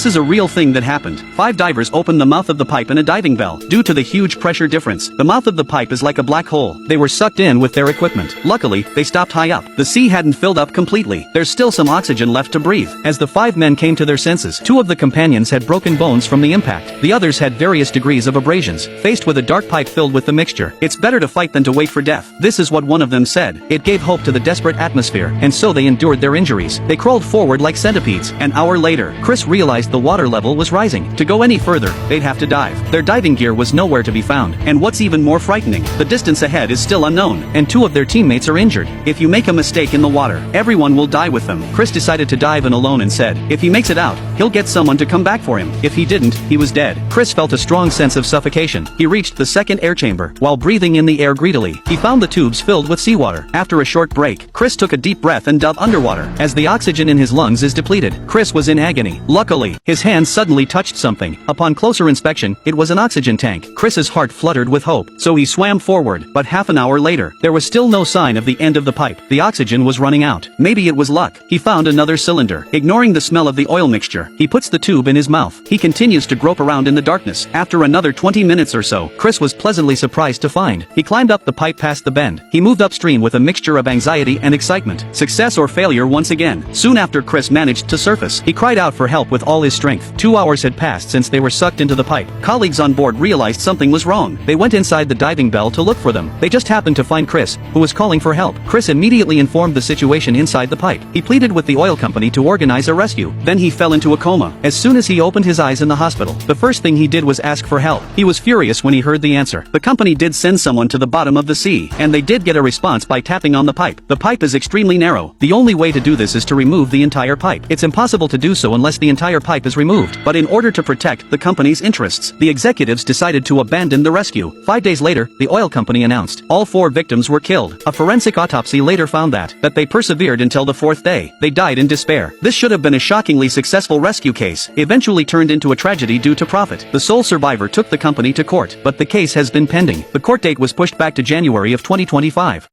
This is a real thing that happened. 5 divers opened the mouth of the pipe in a diving bell. Due to the huge pressure difference, the mouth of the pipe is like a black hole. They were sucked in with their equipment. Luckily, they stopped high up. The sea hadn't filled up completely. There's still some oxygen left to breathe. As the 5 men came to their senses, 2 of the companions had broken bones from the impact. The others had various degrees of abrasions. Faced with a dark pipe filled with the mixture, it's better to fight than to wait for death. This is what one of them said. It gave hope to the desperate atmosphere, and so they endured their injuries. They crawled forward like centipedes. An hour later, Chris realized the water level was rising. To go any further, they'd have to dive. Their diving gear was nowhere to be found. And what's even more frightening, the distance ahead is still unknown, and 2 of their teammates are injured. If you make a mistake in the water, everyone will die with them. Chris decided to dive in alone and said, if he makes it out, he'll get someone to come back for him. If he didn't, he was dead. Chris felt a strong sense of suffocation. He reached the second air chamber. While breathing in the air greedily, he found the tubes filled with seawater. After a short break, Chris took a deep breath and dove underwater. As the oxygen in his lungs is depleted, Chris was in agony. Luckily, his hand suddenly touched something. Upon closer inspection, it was an oxygen tank. Chris's heart fluttered with hope, so he swam forward. But half an hour later, there was still no sign of the end of the pipe. The oxygen was running out. Maybe it was luck. He found another cylinder. Ignoring the smell of the oil mixture, he puts the tube in his mouth. He continues to grope around in the darkness. After another 20 minutes or so, Chris was pleasantly surprised to find. He climbed up the pipe past the bend. He moved upstream with a mixture of anxiety and excitement. Success or failure once again. Soon after Chris managed to surface, he cried out for help with all his strength. 2 hours had passed since they were sucked into the pipe. Colleagues on board realized something was wrong. They went inside the diving bell to look for them. They just happened to find Chris, who was calling for help. Chris immediately informed the situation inside the pipe. He pleaded with the oil company to organize a rescue. Then he fell into a coma. As soon as he opened his eyes in the hospital, the first thing he did was ask for help. He was furious when he heard the answer. The company did send someone to the bottom of the sea, and they did get a response by tapping on the pipe. The pipe is extremely narrow. The only way to do this is to remove the entire pipe. It's impossible to do so unless the entire pipe is removed. But in order to protect the company's interests, the executives decided to abandon the rescue. 5 days later, the oil company announced all 4 victims were killed. A forensic autopsy later found that they persevered until the 4th day. They died in despair. This should have been a shockingly successful rescue case, eventually turned into a tragedy due to profit. The sole survivor took the company to court, but the case has been pending. The court date was pushed back to January of 2025.